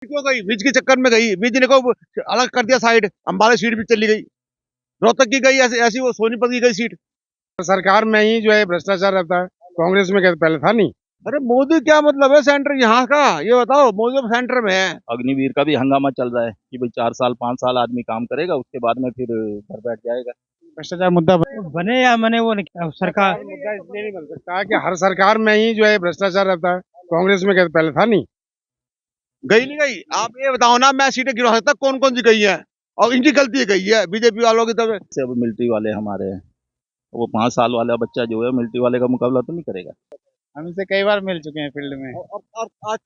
क्यों गई? बीच के चक्कर में गई, बीच ने को अलग कर दिया साइड, अंबाला सीट भी चली गई, रोहतक की गई, ऐसी ऐसी वो सोनीपत की गई सीट। सरकार में ही जो है भ्रष्टाचार रहता है, कांग्रेस में क्या पहले था नहीं। अरे मोदी क्या मतलब है सेंटर यहाँ का, ये बताओ। मोदी तो सेंटर में है। अग्निवीर का भी हंगामा चल रहा है कि भाई 4 साल 5 साल आदमी काम करेगा, उसके बाद में फिर घर बैठ जाएगा। भ्रष्टाचार मुद्दा बने या मने वो नहीं, सरकार मुद्दा इसलिए नहीं बन सकता कि हर सरकार में ही जो है भ्रष्टाचार रहता है, कांग्रेस में क्या पहले था नहीं। गई नहीं गई? आप ये बताओ ना, मैं सीटें गिनवा सकता कौन कौन सी गई है, और इनकी गलती गई है बीजेपी वालों की तरफ। से अब मिलिट्री वाले हमारे हैं, वो 5 साल वाला बच्चा जो है मिलिट्री वाले का मुकाबला तो नहीं करेगा। हम इनसे कई बार मिल चुके हैं फील्ड में। और आज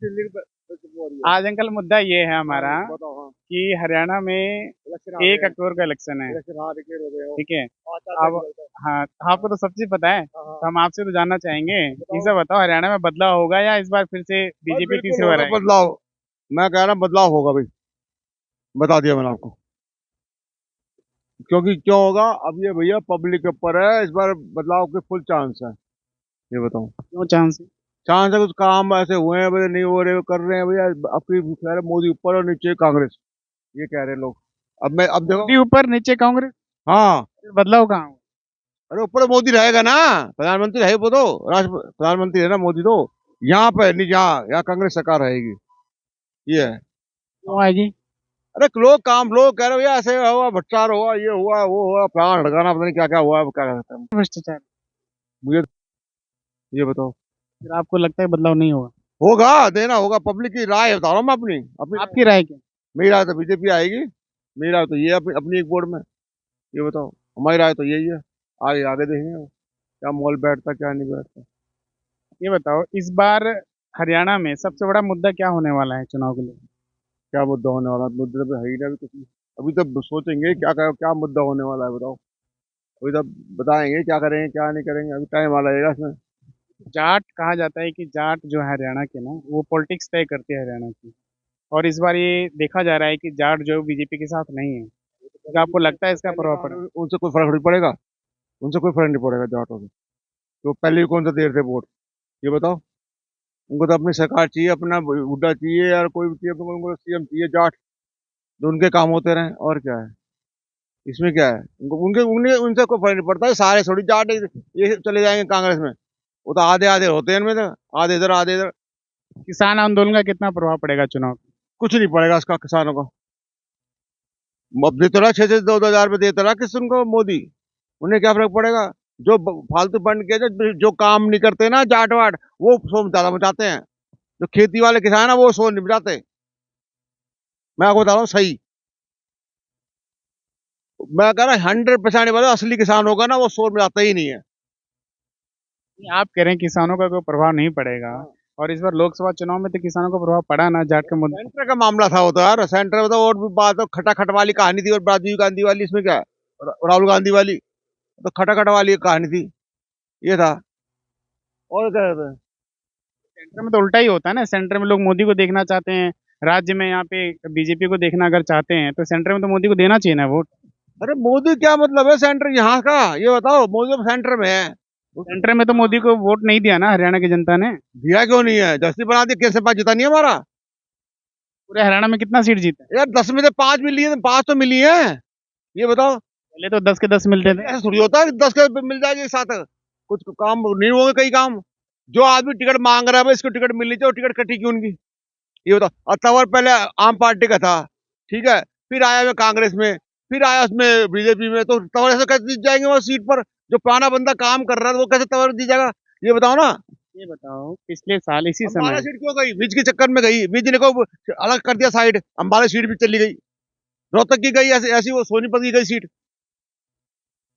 आज अंकल मुद्दा ये है हमारा बताओ। हाँ, कि हरियाणा में 1 अक्टूबर का इलेक्शन है, ठीक है। अब हाँ, आपको तो सब चीज पता है, तो हम आपसे तो जानना चाहेंगे, इसे बताओ हरियाणा में बदलाव होगा या इस बार फिर से बीजेपी तीसरी बार आएगी? बदलाव, मैं कह रहा बदलाव होगा भाई, बता दिया मैंने आपको। क्योंकि क्यों होगा, अब ये भैया पब्लिक के ऊपर है, इस बार बदलाव के फुल चांस है। ये बताऊं, क्यों चांस? चांस है, कुछ काम ऐसे हुए हैं भैया, नहीं हो रहे, कर रहे हैं भैया। अपनी कह रहे मोदी ऊपर और नीचे कांग्रेस, ये कह रहे लोग। अब देखो। ऊपर नीचे कांग्रेस, हाँ, बदलाव कहाँ हुआ? अरे ऊपर मोदी रहेगा ना, प्रधानमंत्री है वो तो, राष्ट्र प्रधानमंत्री है ना मोदी तो। यहाँ पे नहीं, यहाँ कांग्रेस सरकार रहेगी, ये है। क्यों आएगी? अरे लोग कह रहे हो भैया ऐसे हुआ, भ्रष्टाचार हुआ, ये हुआ वो हुआ, प्राण भड़काना, पता नहीं क्या क्या हुआ, क्या कहते हैं। भ्रष्टाचार। मुझे ये बताओ, फिर आपको लगता है बदलाव नहीं होगा? होगा, देना होगा। पब्लिक की राय बता रहा हूँ मैं, अपनी अपनी आपकी राय क्या? मेरी राय तो बीजेपी आएगी, मेरी राय तो ये अपनी एक बोर्ड में। ये बताओ, हमारी राय तो यही है। आगे आगे देखेंगे क्या मोल बैठता क्या नहीं बैठता। ये बताओ, इस बार हरियाणा में सबसे बड़ा मुद्दा क्या होने वाला है चुनाव के लिए? क्या मुद्दा होने वाला है? मुद्दे पे है ही ना अभी कुछ नहीं। अभी तो सोचेंगे क्या मुद्दा होने वाला है, बताओ। अभी तब बताएंगे क्या करेंगे क्या नहीं करेंगे, अभी टाइम आ लगेगा इसमें। जाट कहा जाता है कि जाट जो है हरियाणा के ना, वो पॉलिटिक्स तय करती है हरियाणा की। और इस बार ये देखा जा रहा है कि जाट जो बीजेपी के साथ नहीं है, तो आपको लगता है इसका प्रभाव पड़ेगा? उनसे कोई फर्क नहीं पड़ेगा, उनसे कोई फर्क नहीं पड़ेगा जाटों से। तो पहले भी कौन सा देर थे वोट, ये बताओ। उनको तो अपनी सरकार चाहिए, अपना हुड्डा चाहिए यार, कोई भी चाहिए, उनको सीएम चाहिए जाट, जो उनके काम होते रहे, और क्या है इसमें, क्या है। उनको उनके उनके उनसे कोई फर्क नहीं पड़ता है, सारे थोड़ी जाट ये चले जाएंगे कांग्रेस में। वो तो आधे आधे होते हैं इनमें, तो आधे इधर आधे इधर। किसान आंदोलन का कितना प्रभाव पड़ेगा चुनाव? कुछ नहीं पड़ेगा इसका किसानों को। अब देते रहा 6-6 2-2 हजार रुपये देते रहा किसान को मोदी, उन्हें क्या फर्क पड़ेगा। जो फालतू फंड के जो काम नहीं करते ना जाट वाट, वो शोर ज्यादा मचाते हैं। जो खेती वाले किसान है वो शोर नहीं मचाते, मैं आपको बता रहा हूँ सही। मैं कह रहा 100% वाला असली किसान होगा ना, वो शोर मचाता ही नहीं है। आप कह रहे हैं किसानों का कोई प्रभाव नहीं पड़ेगा, और इस बार लोकसभा चुनाव में तो किसानों को प्रभाव पड़ा ना, जाट के मुद्दे। सेंटर का मामला था वो तो यार, सेंटर में तो और भी बात, तो खटाखट वाली कहानी थी, और राजीव गांधी वाली, इसमें क्या है, राहुल गांधी वाली, तो खटाखट वाली कहानी थी, ये था। और क्या कहते हैं? सेंटर में तो उल्टा ही होता है ना, सेंटर में लोग मोदी को देखना चाहते हैं, राज्य में यहाँ पे बीजेपी को देखना अगर चाहते हैं, तो सेंटर में तो मोदी को देना चाहिए ना वोट। अरे मोदी क्या मतलब है सेंटर यहाँ का, ये बताओ। मोदी तो सेंटर में है। सेंटर में तो मोदी को वोट नहीं दिया ना हरियाणा की जनता ने। दिया क्यों नहीं है, जस्ती बना दी, कैसे पास जिता नहीं हमारा। पूरे हरियाणा में कितना सीट जीता है? यार 10 में से 5 मिली है, 5 तो मिली है, ये बताओ। पहले तो 10 के 10 मिलते थे। ऐसा थोड़ी होता है कि 10 के मिल जाएगी एक साथ, कुछ काम नहीं होंगे कई काम। जो आदमी टिकट मांग रहा है भाई, इसको टिकट मिलनी चाहिए, टिकट कटी क्यों उनकी, ये बताओ। और तवर पहले आम पार्टी का था, ठीक है, फिर आया मैं कांग्रेस में, फिर आया उसमें बीजेपी में, तो तवर ऐसे कैसे जीत जाएंगे वो सीट पर। जो पुराना बंदा काम कर रहा है वो कैसे तवर जीत जाएगा, ये बताओ ना। ये बताओ, पिछले साल इसी अंबाला समय सीट क्यों गई? बीच के चक्कर में गई, बीच ने को अलग कर दिया साइड, अंबाला सीट भी चली गई, रोहतक की गई, ऐसी ऐसी वो सोनीपत की गई सीट।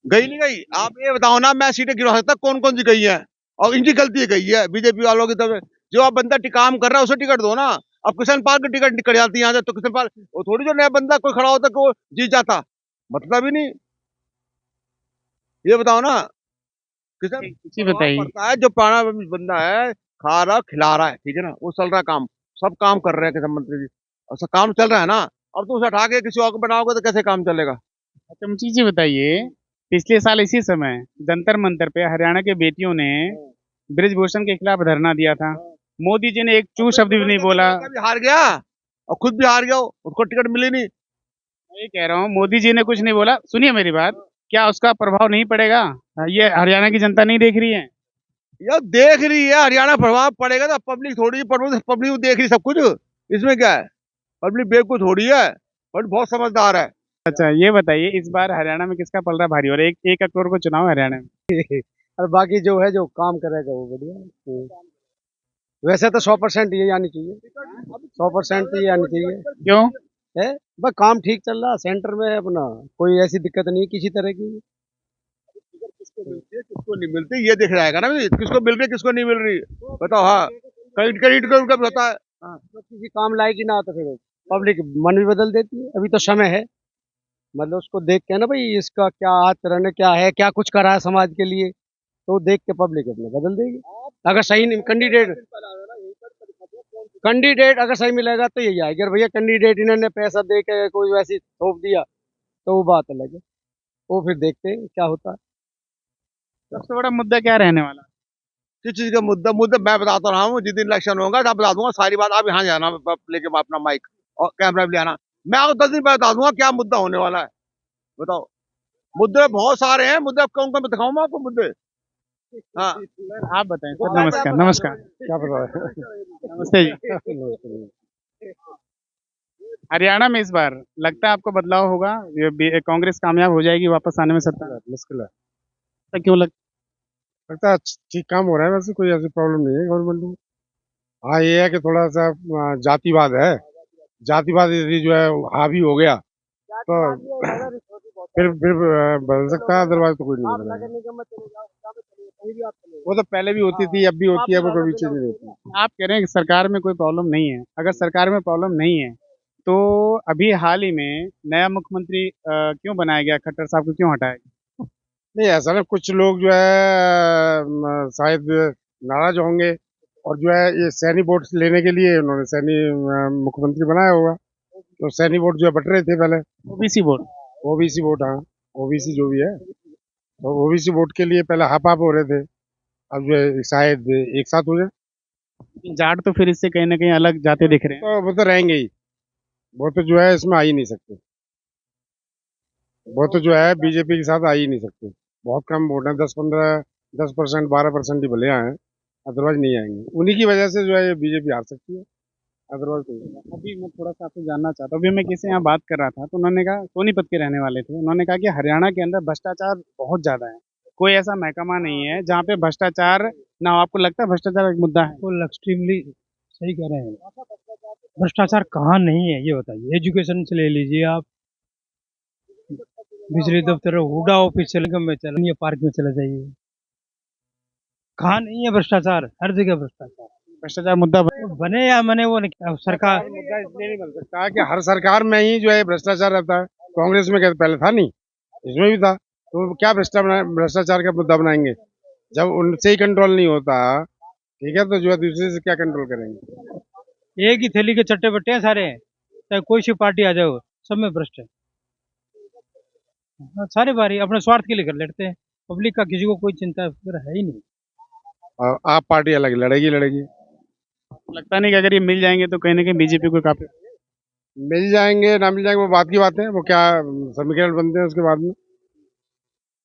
गई नहीं गई? आप ये बताओ ना, मैं सीटें गिनवा सकता कौन कौन सी गई है, और इनकी गलती गई है बीजेपी वालों की तरफ। जो आप बंदा काम कर रहा है उसे टिकट दो ना। अब किसान पाल की टिकट निकल जाती है यहाँ से, तो किसान पाल वो थोड़ी, जो नया बंदा कोई खड़ा होता को जीत जाता, मतलब ही नहीं, ये बताओ ना। किसान इसी बताइए। पड़ता है, जो पुराना बंदा है, खा रहा खिला रहा है, ठीक है ना, वो चल रहा है काम, सब काम कर रहे हैं किसान मंत्री जी, और सब काम चल रहा है ना। अब तो उसे हटा के किसी और को बनाओगे तो कैसे काम चलेगा। अच्छा मुझे चीजें बताइए, पिछले साल इसी समय जंतर मंतर पे हरियाणा के बेटियों ने ब्रिजभूषण के खिलाफ धरना दिया था, मोदी जी ने एक चू शब्द भी नहीं बोला। कभी हार गया, और खुद भी हार गया हो, उसको टिकट मिली नहीं। मैं ये कह रहा हूँ मोदी जी ने कुछ नहीं बोला, सुनिए मेरी बात, क्या उसका प्रभाव नहीं पड़ेगा? ये हरियाणा की जनता नहीं देख रही है? यार देख रही है, हरियाणा प्रभाव पड़ेगा तो पब्लिक थोड़ी, पब्लिक देख रही सब कुछ, इसमें क्या है? पब्लिक बेवकूफ थोड़ी है, पर बहुत समझदार है। अच्छा ये बताइए, इस बार हरियाणा में किसका पलड़ा भारी हो रहा है? एक अक्टूबर को चुनाव है हरियाणा में। और बाकी जो है जो काम करेगा वो बढ़िया है। वैसे तो 100% ये आनी चाहिए, 100% तो ये आनी चाहिए क्यों? है। बस काम ठीक चल रहा, सेंटर में है अपना, कोई ऐसी दिक्कत नहीं किसी तरह की। किसको मिलती है किसको नहीं मिलती ये दिख जाएगा ना, किसको मिल रही किसको नहीं मिल रही, बताओ। हाँ, कहीं कहीं का उनका भी होता है। हाँ, तो किसी काम लायक ही ना तो फिर पब्लिक मन भी बदल देती है। अभी तो समय है, मतलब उसको देख के ना भाई इसका क्या आचरण क्या है, क्या कुछ करा है समाज के लिए, तो देख के पब्लिक अपना बदल देगी। अगर सही नहीं कैंडिडेट अगर सही मिलेगा तो यही आएगा। अगर भैया कैंडिडेट इन्होंने पैसा दे के कोई वैसी थोप दिया तो वो बात अलग है, वो फिर देखते हैं क्या होता है। सबसे बड़ा मुद्दा क्या रहने वाला? किस चीज का मुद्दा? मुद्दा मैं बताता रहा हूँ, जिस दिन इलेक्शन होगा तब बता दूंगा सारी बात। आप यहाँ जाना लेके अपना माइक और कैमरा भी ले आना, मैं आपको 10 दिन पहले बता दूंगा क्या मुद्दा होने वाला है। बताओ, मुद्दे बहुत सारे हैं, मुद्दे कौन कौन दिखाऊं मैं आपको मुद्दे? हाँ, सर आप बताएं सर। नमस्कार नमस्कार। क्या पता है। नमस्ते जी। हरियाणा में इस बार लगता है आपको बदलाव होगा? कांग्रेस कामयाब हो जाएगी वापस आने में सत्ता? मुश्किल है। तो क्यों लगता है ठीक काम हो रहा है, वैसे कोई ऐसी प्रॉब्लम नहीं है गवर्नमेंट में। हाँ ये है कि थोड़ा सा जातिवाद है, जातिवाद यदि जो है हावी हो गया तो फिर बदल सकता है, अदरवाइज तो कोई नहीं बदलेगा। वो तो पहले भी होती थी, अब भी होती है, वो कभी चेंज नहीं होती। आप कह रहे हैं कि सरकार में कोई प्रॉब्लम नहीं है? अगर सरकार में प्रॉब्लम नहीं है तो अभी हाल ही में नया मुख्यमंत्री क्यों बनाया गया? खट्टर साहब को क्यों हटाया गया? नहीं ऐसा ना, कुछ लोग जो है शायद नाराज होंगे, और जो है ये सैनी वोट लेने के लिए उन्होंने सैनी मुख्यमंत्री बनाया होगा। तो सैनी वोट जो है बट रहे थे पहले, ओबीसी वोट। OBC vote. हाँ, ओबीसी जो भी है, तो ओबीसी वोट के लिए पहले हाफ हाफ हो रहे थे, अब जो है शायद एक साथ हो जाए। जाट तो फिर इससे कहीं ना कहीं अलग जाते दिख रहे हैं। तो वो तो रहेंगे ही, वो तो जो है इसमें आ ही नहीं सकते, वो तो जो है बीजेपी के साथ आ ही नहीं सकते। बहुत कम वोट है, 10% 12% ही भले आए, अदरवाइज नहीं आएंगे। उन्हीं की वजह से जो है ये बीजेपी हार सकती है, अदरवाइज नहीं। अभी मैं थोड़ा सा आपसे जानना चाहता हूँ, अभी मैं किसी यहाँ बात कर रहा था तो उन्होंने कहा, सोनीपत के रहने वाले थे, उन्होंने कहा कि हरियाणा के अंदर भ्रष्टाचार बहुत ज्यादा है, कोई ऐसा महकमा नहीं है जहाँ पे भ्रष्टाचार ना हो। आपको लगता है भ्रष्टाचार एक मुद्दा है? बिल्कुल एक्सट्रीमली सही कह रहे हैं। भ्रष्टाचार कहाँ नहीं है ये बताइए। एजुकेशन से ले लीजिए आप, बिजली दफ्तर, हुडा ऑफिस चले, निगम में चले, पार्क में चले जाइए, कहाँ नहीं है भ्रष्टाचार? हर जगह भ्रष्टाचार। भ्रष्टाचार मुद्दा बने या मने वो नहीं, सरकार मुद्दा इसलिए नहीं बन सकता कि हर सरकार में ही जो है भ्रष्टाचार रहता है। कांग्रेस में क्या पहले था नहीं, इसमें भी था, तो क्या भ्रष्टाचार का मुद्दा बनाएंगे? जब उनसे ही कंट्रोल नहीं होता, ठीक है, तो जो है दूसरे से क्या कंट्रोल करेंगे? एक ही थैली के चट्टे बट्टे हैं सारे, चाहे कोई सी पार्टी आ जाओ, सब में भ्रष्ट है। सारे बारी अपने स्वार्थ के लिए कर लेते हैं, पब्लिक का किसी को कोई चिंता फिक्र है ही नहीं। और आप पार्टी अलग लड़ेगी लड़ेगी। लगता नहीं कि अगर ये मिल जाएंगे तो कहीं ना कहीं बीजेपी को काफी? मिल जाएंगे ना मिल जाएंगे वो बात की बात है, वो क्या समीकरण बनते हैं उसके बाद में,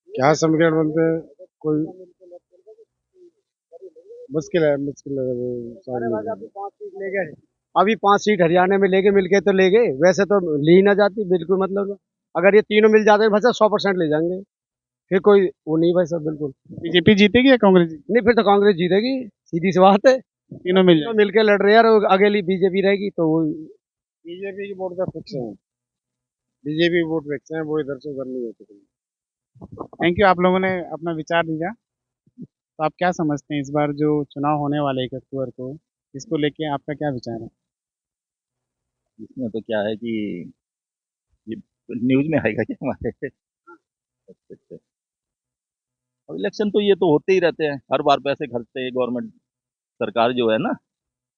क्या समीकरण बनते हैं, कोई मुश्किल है, मुश्किल है वो सारी। अभी 5 सीट हरियाणा में लेके मिलके तो ले गए, वैसे तो ली ना जाती बिल्कुल। मतलब अगर ये तीनों मिल जाते भाई साहब 100% ले जाएंगे, फिर कोई वो नहीं भाई साहब, बिल्कुल बीजेपी जीतेगी या कांग्रेस जीतेगी? नहीं। फिर तो कांग्रेस जीतेगी, सीधी सी बात है। तीनों मिल तीनों जाए। मिलके लड़ रहे हैं और अकेली बीजेपी रहेगी तो वो बीजेपी की वोट का फिक्स है, बीजेपी वोट फिक्स है, वो इधर से उधर नहीं होती। थैंक यू, आप लोगों ने अपना विचार दिया। तो आप क्या समझते हैं इस बार जो चुनाव होने वाले 1 अक्टूबर को, इसको लेके आपका क्या विचार है? इसमें तो क्या है कि ये न्यूज में आएगा क्या हमारे? अच्छा अच्छा। अब इलेक्शन तो ये तो होते ही रहते हैं, हर बार पैसे खर्चते हैं गवर्नमेंट, सरकार जो है ना,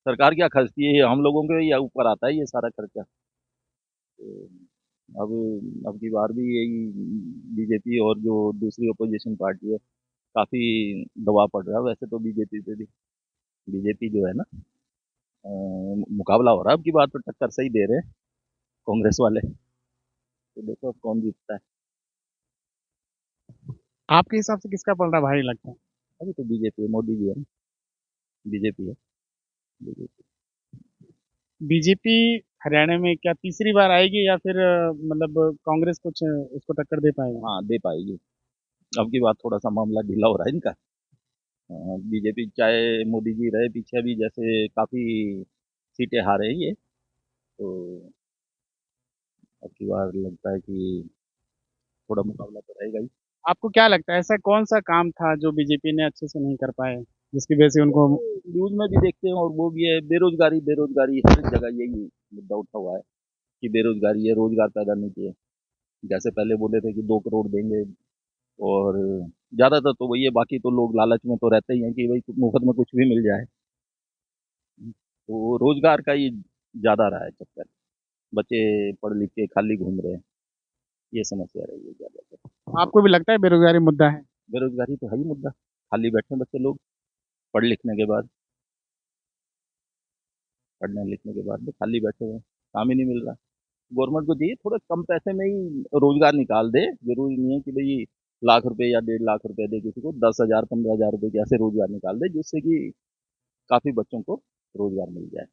सरकार क्या खर्चती है, ये हम लोगों के या ऊपर आता है ये सारा खर्चा। तो अब की बार भी यही बीजेपी और जो दूसरी अपोजिशन पार्टी है, काफी दबाव पड़ रहा है वैसे तो बीजेपी पे भी। बीजेपी जो है ना, मुकाबला हो रहा है। अब की बात तो टक्कर सही दे रहे हैं कांग्रेस वाले। तो देखो अब कौन जीतता है। आपके हिसाब से किसका पलड़ा भारी लगता है? अभी तो बीजेपी है, मोदी जी है ना, बीजेपी है, बीजेपी। बीजेपी हरियाणा में क्या तीसरी बार आएगी या फिर मतलब कांग्रेस कुछ उसको टक्कर दे पाएगा? हाँ, दे पाएगी। अब की बात थोड़ा सा मामला ढीला हो रहा है इनका। बीजेपी चाहे मोदी जी रहे पीछे, भी जैसे काफ़ी सीटें हारे हैं ये, तो अब की बार लगता है कि थोड़ा मुकाबला तो रहेगा ही। आपको क्या लगता है ऐसा कौन सा काम था जो बीजेपी ने अच्छे से नहीं कर पाए जिसकी वजह से उनको? न्यूज़ में भी देखते हैं, और वो भी है, बेरोजगारी, बेरोजगारी हर जगह यही मुद्दा उठा हुआ है कि बेरोजगारी है, रोजगार पैदा नहीं किए। जैसे पहले बोले थे कि 2 करोड़ देंगे, और ज़्यादातर तो वही है, बाकी तो लोग लालच में तो रहते ही हैं कि भाई मुफ्त में कुछ भी मिल जाए। तो रोजगार का ही ज़्यादा रहा है चक्कर। बच्चे पढ़ लिख के खाली घूम रहे हैं, ये समस्या रही है ज़्यादातर। आपको भी लगता है बेरोजगारी मुद्दा है? बेरोजगारी तो है ही मुद्दा, खाली बैठे हैं बच्चे लोग, पढ़ लिखने के बाद, पढ़ने लिखने के बाद भी खाली बैठे हुए हैं, काम ही नहीं मिल रहा। गवर्नमेंट को चाहिए थोड़ा कम पैसे में ही रोजगार निकाल दे। जरूरी नहीं है कि भाई लाख रुपए या 1.5 लाख रुपए दे किसी को, 10,000 15,000 रुपए के ऐसे रोजगार निकाल दे जिससे कि काफी बच्चों को रोजगार मिल जाए।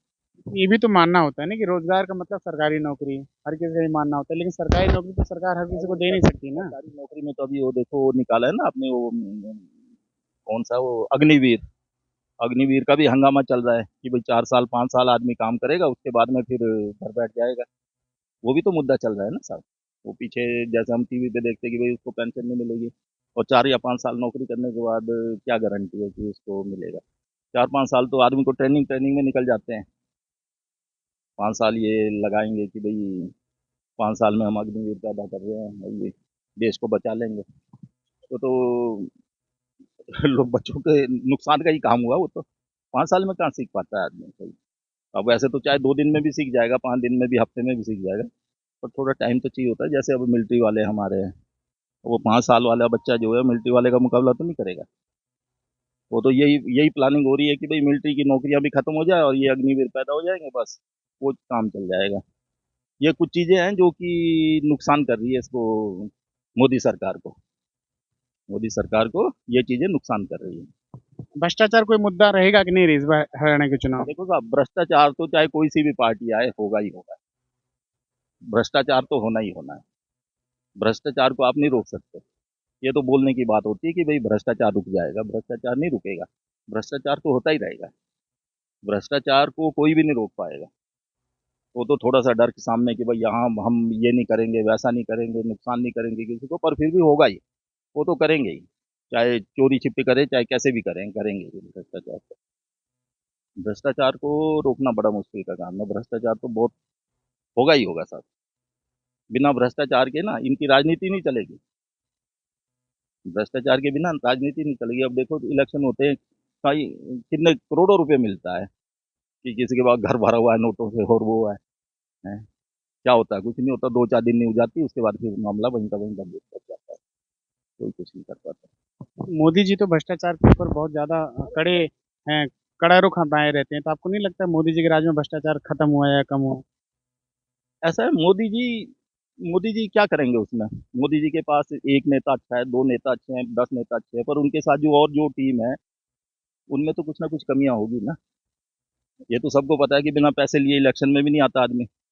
ये भी तो मानना होता है ना कि रोजगार का मतलब सरकारी नौकरी है, हर किसी का ये मानना होता है, लेकिन सरकारी नौकरी तो सरकार हर किसी को दे नहीं सकती ना। सरकारी नौकरी में तो अभी वो देखो वो निकाला है ना आपने, वो कौन सा वो अग्निवीर, अग्निवीर का भी हंगामा चल रहा है कि भाई 4 साल 5 साल आदमी काम करेगा, उसके बाद में फिर घर बैठ जाएगा। वो भी तो मुद्दा चल रहा है ना साहब। वो पीछे जैसे हम टीवी पे देखते हैं कि भाई उसको पेंशन नहीं मिलेगी, और 4 या 5 साल नौकरी करने के बाद क्या गारंटी है कि उसको मिलेगा। 4 5 साल तो आदमी को ट्रेनिंग ट्रेनिंग में निकल जाते हैं। 5 साल ये लगाएंगे कि भाई 5 साल में हम अग्निवीर पैदा कर रहे हैं और ये देश को बचा लेंगे। तो लोग बच्चों के नुकसान का ही काम हुआ वो तो। 5 साल में कहाँ सीख पाता है आदमी सही। अब वैसे तो चाहे 2 दिन में भी सीख जाएगा, 5 दिन में भी, हफ्ते में भी सीख जाएगा, पर थोड़ा टाइम तो चाहिए होता है। जैसे अब मिलिट्री वाले हमारे हैं, वो 5 साल वाला बच्चा जो है मिलिट्री वाले का मुकाबला तो नहीं करेगा। वो तो यही यही प्लानिंग हो रही है कि भाई मिलिट्री की नौकरियां भी खत्म हो जाए और ये अग्निवीर पैदा हो जाएंगे, बस वो काम चल जाएगा। ये कुछ चीजें हैं जो कि नुकसान कर रही है इसको, मोदी सरकार को। मोदी सरकार को ये चीजें नुकसान कर रही है। भ्रष्टाचार कोई मुद्दा रहेगा कि नहीं रही इस बार हरियाणा के चुनाव? देखो साहब, भ्रष्टाचार तो चाहे कोई सी भी पार्टी आए होगा ही होगा। भ्रष्टाचार तो होना ही होना है। भ्रष्टाचार को आप नहीं रोक सकते। ये तो बोलने की बात होती है कि भाई भ्रष्टाचार रुक जाएगा, भ्रष्टाचार नहीं रुकेगा। भ्रष्टाचार तो होता ही रहेगा। भ्रष्टाचार को कोई भी नहीं रोक पाएगा। वो तो थोड़ा सा डर के सामने कि भाई यहाँ हम ये नहीं करेंगे, वैसा नहीं करेंगे, नुकसान नहीं करेंगे किसी को, पर फिर भी होगा ही। वो तो करेंगे ही, चाहे चोरी छिपे करें, चाहे कैसे भी करें, करेंगे ही भ्रष्टाचार को। भ्रष्टाचार को रोकना बड़ा मुश्किल का काम है। भ्रष्टाचार तो बहुत होगा ही होगा साहब। बिना भ्रष्टाचार के ना इनकी राजनीति नहीं चलेगी। भ्रष्टाचार के बिना राजनीति नहीं चलेगी। अब देखो इलेक्शन होते हैं, कई कितने करोड़ों रुपए मिलता है कि किसी के पास घर भरा हुआ है नोटों से और वो है। क्या होता है? कुछ नहीं होता, 2 4 दिन नहीं हो जाती, उसके बाद फिर मामला वहीं का वहीं बंद कर जाता है। कोई कुछ नहीं कर पाता। मोदी जी तो भ्रष्टाचार के ऊपर बहुत ज्यादा कड़े हैं, कड़ा रुख अपनाए रहते हैं, तो आपको नहीं लगता मोदी जी के राज में भ्रष्टाचार खत्म हुआ है या कम हुआ? ऐसा है, मोदी जी क्या करेंगे उसमें? मोदी जी के पास एक नेता अच्छा है, 2 नेता अच्छे हैं, 10 नेता अच्छे हैं, पर उनके साथ जो और जो टीम है उनमें तो कुछ ना कुछ कमियां होगी ना। ये तो सबको पता है कि बिना पैसे लिए इलेक्शन में भी नहीं आता आदमी।